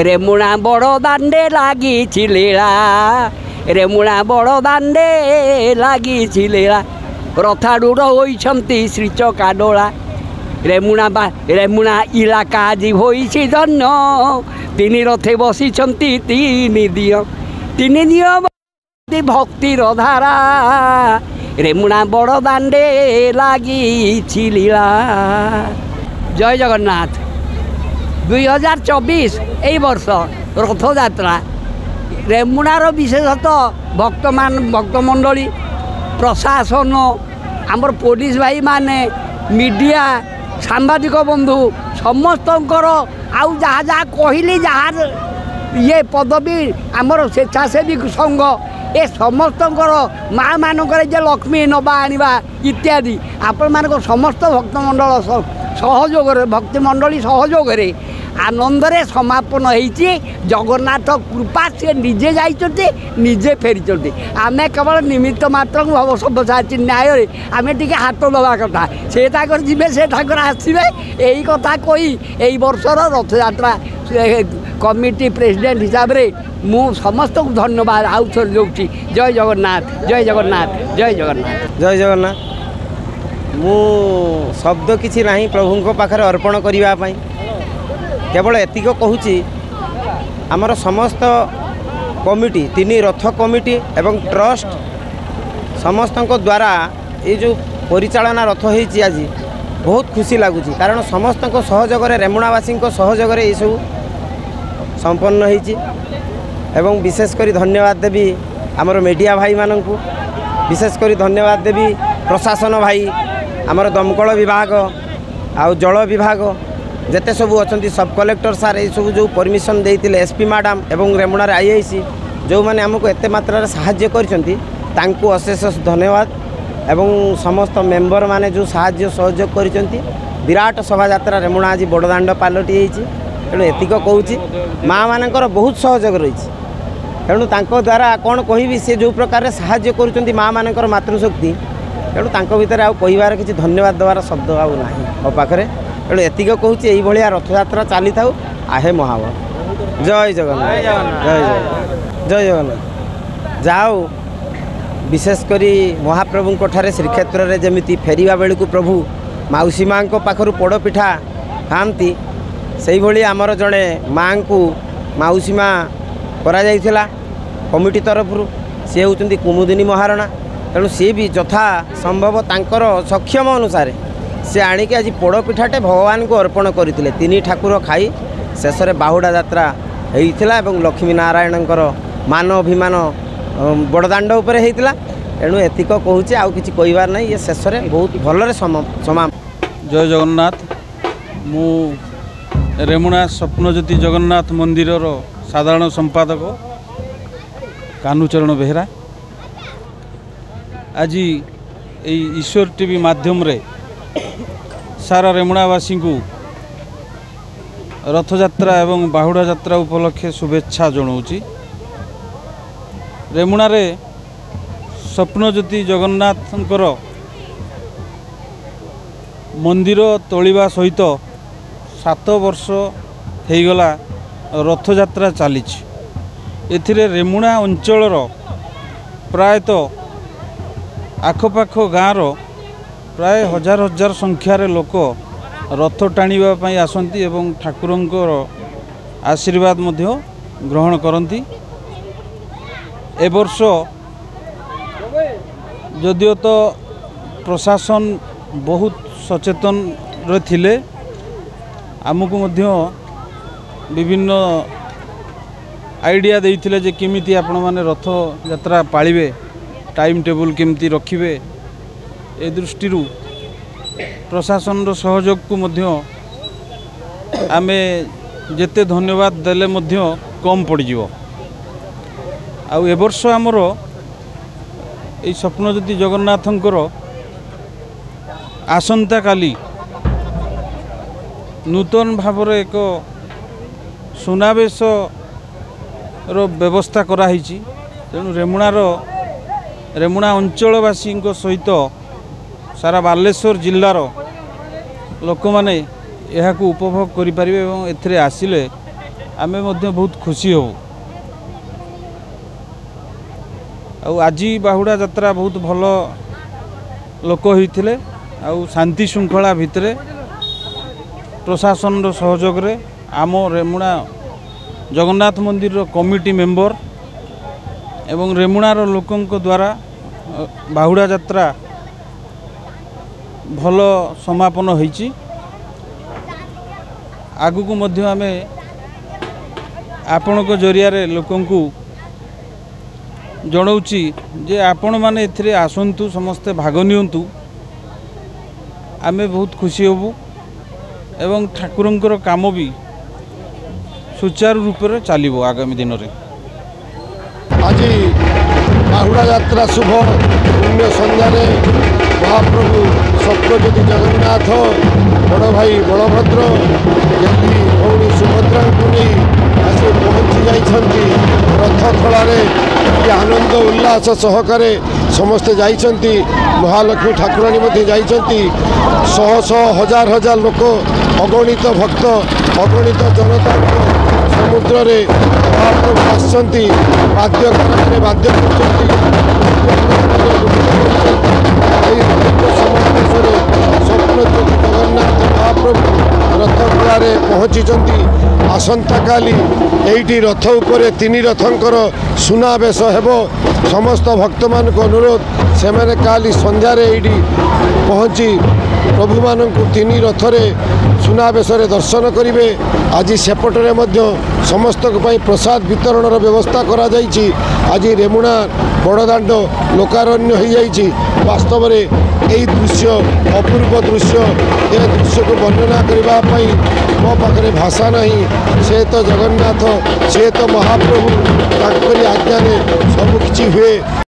ରେମୁଣା ବଡ଼ ଦାଣ୍ଡେ ଲାଗିଛି ଲୀଳା ରେମୁଣା ବଡ଼ ଦାଣ୍ଡେ ଲାଗିଛି ଲୀଳା ରଥାରୂଢ଼ ହୋଇଛନ୍ତି ଶ୍ରୀଚକା ଡୋଳା ରେମୁଣା ଇଲାକା ଆଜି ହୋଇଛି ଧନ୍ୟ ତିନି ରଥେ ବସିଛନ୍ତି ତିନି ଦିଅ ଭକ୍ତିର ଧାରା ରେମୁଣା ବଡ଼ ଦାଣ୍ଡେ ଲାଗିଛି ଲୀଳା। ଜୟ ଜଗନ୍ନାଥ। 2024 এই ବର୍ଷ ରଥଯାତ୍ରା ରେମୁଣାର ବିଶେଷତଃ ଭକ୍ତମଣ୍ଡଳୀ ପ୍ରଶାସନ ଆମର ପୋଲିସ ଭାଇମାନେ ମିଡ଼ିଆ ସାମ୍ବାଦିକ ବନ୍ଧୁ ସମସ୍ତଙ୍କର ଆଉ ଯାହା ଯାହା କହିଲି ଯାହା ଇଏ ପଦବୀ ଆମର ସ୍ୱେଚ୍ଛାସେବୀ ସଂଘ ଏ ସମସ୍ତଙ୍କର ମାଆ ମାନଙ୍କର ଯେ ଲକ୍ଷ୍ମୀ ନେବା ଆଣିବା ଇତ୍ୟାଦି ଆପଣମାନଙ୍କ ସମସ୍ତ ଭକ୍ତମଣ୍ଡଳ ସହଯୋଗରେ ଭକ୍ତିମଣ୍ଡଳୀ ସହଯୋଗରେ ଆନନ୍ଦରେ ସମାପନ ହେଇଛି। ଜଗନ୍ନାଥ କୃପା ସେ ନିଜେ ଯାଇଛନ୍ତି ନିଜେ ଫେରିଛନ୍ତି ଆମେ କେବଳ ନିମିତ୍ତ ମାତ୍ର ଭବ ସବ୍ୟସାଚୀ ନ୍ୟାୟରେ ଆମେ ଟିକେ ହାତ ଦେବା କଥା ସେ ତାଙ୍କର ଯିବେ ସେ ତାଙ୍କର ଆସିବେ ଏଇ କଥା କହି ଏଇ ବର୍ଷର ରଥଯାତ୍ରା କମିଟି ପ୍ରେସିଡେଣ୍ଟ ହିସାବରେ ମୁଁ ସମସ୍ତଙ୍କୁ ଧନ୍ୟବାଦ ଆଉ ଥରେ ଦେଉଛି। ଜୟ ଜଗନ୍ନାଥ ଜୟ ଜଗନ୍ନାଥ ଜୟ ଜଗନ୍ନାଥ ଜୟ ଜଗନ୍ନାଥ। ମୁଁ ଶବ୍ଦ କିଛି ନାହିଁ ପ୍ରଭୁଙ୍କ ପାଖରେ ଅର୍ପଣ କରିବା ପାଇଁ କେବଳ ଏତିକ କହୁଛି ଆମର ସମସ୍ତ କମିଟି ତିନି ରଥ କମିଟି ଏବଂ ଟ୍ରଷ୍ଟ ସମସ୍ତଙ୍କ ଦ୍ୱାରା ଏ ଯେଉଁ ପରିଚାଳନା ରଥ ହେଇଛି ଆଜି ବହୁତ ଖୁସି ଲାଗୁଛି କାରଣ ସମସ୍ତଙ୍କ ସହଯୋଗରେ ରେମୁଣାବାସୀଙ୍କ ସହଯୋଗରେ ଏସବୁ ସମ୍ପନ୍ନ ହେଇଛି ଏବଂ ବିଶେଷ କରି ଧନ୍ୟବାଦ ଦେବି ଆମର ମିଡ଼ିଆ ଭାଇମାନଙ୍କୁ ବିଶେଷ କରି ଧନ୍ୟବାଦ ଦେବି ପ୍ରଶାସନ ଭାଇ ଆମର ଦମକଳ ବିଭାଗ ଆଉ ଜଳ ବିଭାଗ ଯେତେ ସବୁ ଅଛନ୍ତି ସବ୍ କଲେକ୍ଟର ସାର୍ ଏଇସବୁ ଯେଉଁ ପରମିଶନ୍ ଦେଇଥିଲେ ଏସ୍ପି ମ୍ୟାଡ଼ାମ୍ ଏବଂ ରେମୁଣାରେ ଆଇଆଇସି ଯେଉଁମାନେ ଆମକୁ ଏତେ ମାତ୍ରାରେ ସାହାଯ୍ୟ କରିଛନ୍ତି ତାଙ୍କୁ ଅଶେଷ ଧନ୍ୟବାଦ ଏବଂ ସମସ୍ତ ମେମ୍ବରମାନେ ଯେଉଁ ସାହାଯ୍ୟ ସହଯୋଗ କରିଛନ୍ତି ବିରାଟ ଶୋଭାଯାତ୍ରା ରେମୁଣା ଆଜି ବଡ଼ଦାଣ୍ଡ ପାଲଟି ହେଇଛି। ତେଣୁ ଏତିକ କହୁଛି ମାଆମାନଙ୍କର ବହୁତ ସହଯୋଗ ରହିଛି ତେଣୁ ତାଙ୍କ ଦ୍ୱାରା କ'ଣ କହିବି ସେ ଯେଉଁ ପ୍ରକାରରେ ସାହାଯ୍ୟ କରୁଛନ୍ତି ମାଆମାନଙ୍କର ମାତୃଶକ୍ତି ତେଣୁ ତାଙ୍କ ଭିତରେ ଆଉ କହିବାର କିଛି ଧନ୍ୟବାଦ ଦେବାର ଶବ୍ଦ ଆଉ ନାହିଁ ମୋ ପାଖରେ। ତେଣୁ ଏତିକ କହୁଛି ଏଇଭଳିଆ ରଥଯାତ୍ରା ଚାଲିଥାଉ ଆହେ ମହାବଳ। ଜୟ ଜଗନ୍ନାଥ ଜୟ ଜଗନ୍ନାଥ ଜୟ ଜଗନ୍ନାଥ। ଯାଉ ବିଶେଷ କରି ମହାପ୍ରଭୁଙ୍କ ଠାରେ ଶ୍ରୀକ୍ଷେତ୍ରରେ ଯେମିତି ଫେରିବା ବେଳକୁ ପ୍ରଭୁ ମାଉସୀ ମାଆଙ୍କ ପାଖରୁ ପୋଡ଼ପିଠା ଖାଆନ୍ତି ସେଇଭଳି ଆମର ଜଣେ ମାଆଙ୍କୁ ମାଉସୀ ମା କରାଯାଇଥିଲା କମିଟି ତରଫରୁ ସିଏ ହେଉଛନ୍ତି କୁମୁଦିନୀ ମହାରଣା। ତେଣୁ ସିଏ ବି ଯଥା ସମ୍ଭବ ତାଙ୍କର ସକ୍ଷମ ଅନୁସାରେ ସେ ଆଣିକି ଆଜି ପୋଡ଼ପିଠାଟେ ଭଗବାନଙ୍କୁ ଅର୍ପଣ କରିଥିଲେ ତିନି ଠାକୁର ଖାଇ ଶେଷରେ ବାହୁଡ଼ା ଯାତ୍ରା ହେଇଥିଲା ଏବଂ ଲକ୍ଷ୍ମୀ ନାରାୟଣଙ୍କର ମାନ ଅଭିମାନ ବଡ଼ଦାଣ୍ଡ ଉପରେ ହେଇଥିଲା। ତେଣୁ ଏତିକ କହୁଛି ଆଉ କିଛି କହିବାର ନାହିଁ ଏ ଶେଷରେ ବହୁତ ଭଲରେ ସମାପ୍ତ। ଜୟ ଜଗନ୍ନାଥ। ମୁଁ ରେମୁଣା ସ୍ୱପ୍ନଜ୍ୟୋତି ଜଗନ୍ନାଥ ମନ୍ଦିରର ସାଧାରଣ ସମ୍ପାଦକ କାହ୍ନୁଚରଣ ବେହେରା ଆଜି এই ईश्वर टीवी माध्यम रे सारा रेमुणावासी रथयात्रा एवं बाहुड़ा यात्रा उपलक्षे शुभेच्छा जनाऊँगी। रेमुणा रे स्वप्नज्योति जगन्नाथंकर मंदिर तोलिबा सहित 7 वर्ष होगला रथयात्रा चली एथिरे रेमुणा अंचलर प्रायतः आखपाख गाँव प्राय हजार हजार संख्यार लोक रथ टाणीबा आसती एवं ठाकुरंकर आशीर्वाद मध्य ग्रहण करती। ए वर्ष जदियो तो प्रशासन बहुत सचेतन रे आमको मध्य विभिन्न आइडिया देइथिले जे केमिति आपण माने रथ यात्रा पालिबे टाइम टेबल केमती रखिबे ए दृष्टि प्रशासन सहयोग को मध्य आमे जेते धन्यवाद देले मध्य कम पड़िजिवो। आउ ए वर्ष आमर ए स्वप्नज्योति जगन्नाथंकर आसंता काली नूतन भाव एक सुनावेश व्यवस्था कराई। तेणु रेमुणा अंचलवासी सहित सारा बालेश्वर जिल्लार लोक माने यह उपभोग करें एथिरे आसिले आमे मध्य बहुत खुशी हो। आज बाहुड़ा यात्रा बहुत भल लोक होते शांति श्रृंखला भितर प्रशासन सहयोग रे आम रेमुणा जगन्नाथ मंदिर कमिटी मेंबर एवं रेमुणार लोकों द्वारा बाहुड़ा यात्रा भल समापन होईची। आगु को मध्य आमे आपण को जरिया रे लोकों को जनाऊँची जे आपण माने एथिरे आसंतु समस्ते भाग नियंतु आमे बहुत खुशी होबू एवं ठाकुरंकर काम भी सुचारू रूप से चलिबो आगामी दिन में। आज बाहुड़ा यात्रा शुभ पुण्य संध्यार महाप्रभु सप्तज्योति जगन्नाथ बड़ भाई बलभद्र देवी भौणी सुभद्रा को नहीं आसी पहुँची जाइछंती। रथ खलारे आनंद उल्लास सहकारे समस्ते जाइछंती। महालक्ष्मी ठाकुराणी मध्य जाइछंती। शह शह हजार हजार लोक अगणित भक्त अगणित जनता समुद्र रे महाप्रभु आसछंती। वाद्य वाद्य स्वप्नज्योति जगन्नाथ महाप्रभु रथ खलारे पहुँची। आसंता काली एइटी रथ उपरे तीन रथंकर सुनावेश हेबो। समस्त भक्त मान को अनुरोध से मैंने काली संध्यारे एइटी पहुँची प्रभु मानक तीन रथरे सुनावेश दर्शन करेंगे। आज सेपटे समस्त प्रसाद वितरण व्यवस्था करा जाइछि। आज रेमुणा बड़दाण्ड लोकारण्य हो जाइछि। वास्तव में यही दृश्य अपूर्व दृश्य ए दृश्य को वर्णना करने मो पाखे भाषा नहीं। से तो जगन्नाथ से तो महाप्रभु आज्ञा सबकि हुए।